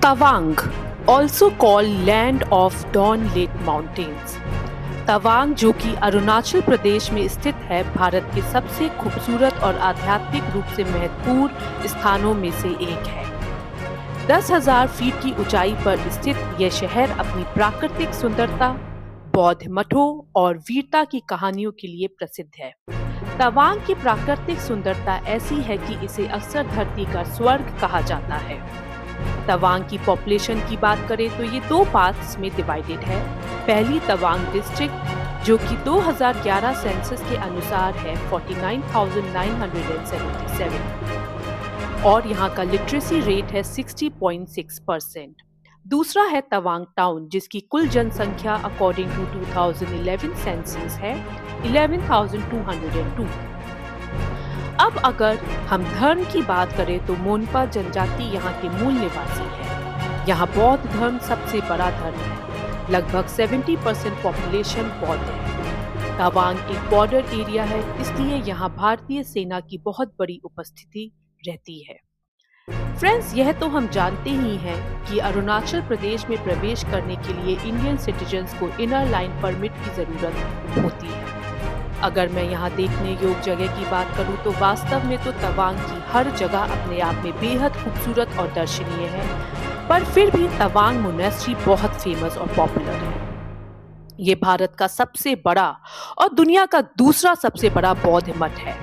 Tawang, also called Land of Dawn Lake Mountains। Tawang, जो कि अरुणाचल प्रदेश में स्थित है, भारत के सबसे खूबसूरत और आध्यात्मिक रूप से महत्वपूर्ण स्थानों में से एक है। 10,000 फीट की ऊंचाई पर स्थित यह शहर अपनी प्राकृतिक सुंदरता, बौद्ध मठों और वीरता की कहानियों के लिए प्रसिद्ध है। तवांग की प्राकृतिक सुंदरता ऐसी है कि इसे अक्सर धरती का स्वर्ग कहा जाता है। तवांग की पॉपुलेशन की बात करें तो ये 2 पार्ट्स में डिवाइडेड है। पहली तवांग डिस्ट्रिक्ट, जो कि 2011 सेंसस के अनुसार है 49,977 और यहाँ का लिटरेसी रेट है 60.6%। दूसरा है तवांग टाउन, जिसकी कुल जनसंख्या अकॉर्डिंग टू 2011 सेंसस है 11,202। अब अगर हम धर्म की बात करें तो मोनपा जनजाति यहाँ के मूल निवासी है। यहाँ बौद्ध धर्म सबसे बड़ा धर्म है। लगभग 70% पॉपुलेशन बौद्ध है। तवांग एक बॉर्डर एरिया है, इसलिए यहाँ भारतीय सेना की बहुत बड़ी उपस्थिति रहती है। फ्रेंड्स, यह तो हम जानते ही हैं कि अरुणाचल प्रदेश में प्रवेश करने के लिए इंडियन सिटीजन्स को इनर लाइन परमिट की जरूरत होती है। अगर मैं यहाँ देखने योग्य जगह की बात करूँ तो वास्तव में तो तवांग की हर जगह अपने आप में बेहद खूबसूरत और दर्शनीय है, पर फिर भी तवांग मोनेस्ट्री बहुत फेमस और पॉपुलर है। ये भारत का सबसे बड़ा और दुनिया का दूसरा सबसे बड़ा बौद्ध मठ है।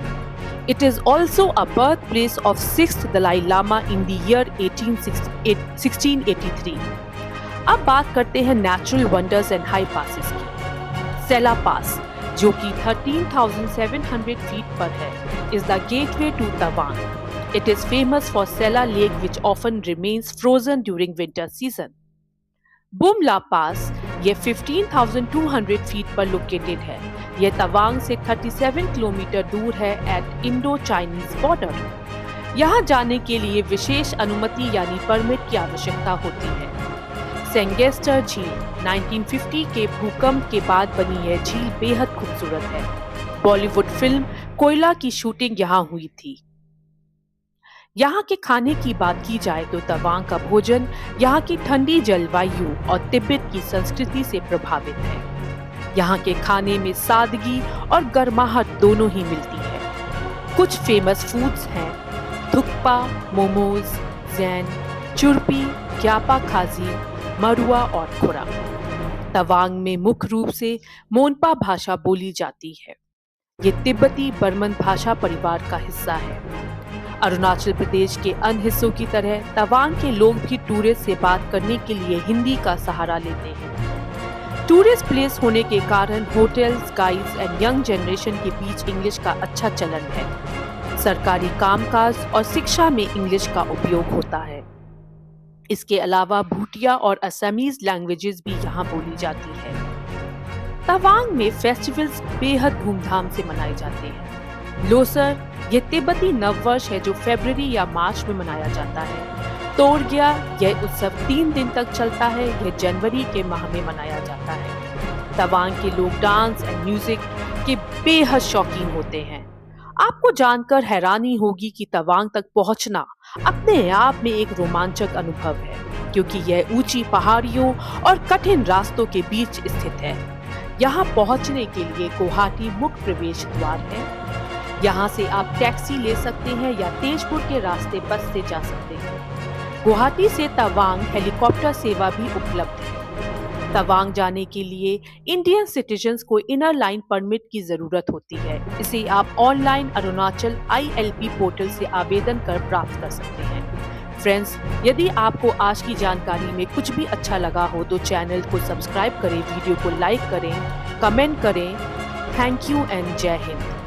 It is also a birthplace of 6th Dalai Lama in the year 1683। अब बात करते हैं natural wonders and high passes की। सेला पास, जो कि 13,700 फीट पर है, is the gateway to Tawang। It is famous for Sela Lake, which often remains frozen during winter season। Bumla पास, ये 15,200 फीट पर लोकेटेड है। यह तवांग से 37 किलोमीटर दूर है एट इंडो चाइनीज बॉर्डर। यहाँ जाने के लिए विशेष अनुमति यानी परमिट की आवश्यकता होती है। सेंगेस्टर झील 1950 के भूकंप के बाद बनी यह झील बेहद खूबसूरत है। बॉलीवुड फिल्म कोयला की शूटिंग यहाँ हुई थी। यहाँ के खाने की बात की जाए तो तवांग का भोजन यहाँ की ठंडी जलवायु और तिब्बत की संस्कृति से प्रभावित है। यहाँ के खाने में सादगी और गर्माहट दोनों ही मिलती है। कुछ फेमस फूड्स हैं थुक्पा, मोमोज, जैन, चुरपी, ग्यापा खाजी, मरुआ और खुरा। तवांग में मुख्य रूप से मोनपा भाषा बोली जाती है। ये तिब्बती बर्मन भाषा परिवार का हिस्सा है। अरुणाचल प्रदेश के अन्य हिस्सों की तरह तवांग के लोग भी टूरिस्ट से बात करने के लिए हिंदी का सहारा लेते हैं। टूरिस्ट प्लेस होने के कारण hotels, guides and young generation के बीच इंग्लिश का अच्छा चलन है। सरकारी कामकाज और शिक्षा में इंग्लिश का उपयोग होता है। इसके अलावा भूटिया और असमीज लैंग्वेजेस भी यहाँ बोली जाती है। तवांग में फेस्टिवल्स बेहद धूमधाम से मनाए जाते हैं। लोसर, यह तिब्बती नववर्ष है जो फरवरी या मार्च में मनाया जाता है। तोरग्या, यह उत्सव 3 दिन तक चलता है। यह जनवरी के माह में मनाया जाता है। तवांग के लोग डांस एंड म्यूजिक के बेहद शौकीन होते हैं। आपको जानकर हैरानी होगी कि तवांग तक पहुंचना अपने आप में एक रोमांचक अनुभव है, क्योंकि यह ऊंची पहाड़ियों और कठिन रास्तों के बीच स्थित है। यहाँ पहुंचने के लिए गुवाहाटी मुख्य प्रवेश द्वार है। यहाँ से आप टैक्सी ले सकते हैं या तेजपुर के रास्ते बस से जा सकते हैं। गुवाहाटी से तवांग हेलीकॉप्टर सेवा भी उपलब्ध है। तवांग जाने के लिए इंडियन सिटीजन्स को इनर लाइन परमिट की जरूरत होती है। इसे आप ऑनलाइन अरुणाचल ILP पोर्टल से आवेदन कर प्राप्त कर सकते हैं। फ्रेंड्स, यदि आपको आज की जानकारी में कुछ भी अच्छा लगा हो तो चैनल को सब्सक्राइब करें, वीडियो को लाइक करें, कमेंट करें। थैंक यू एंड जय हिंद।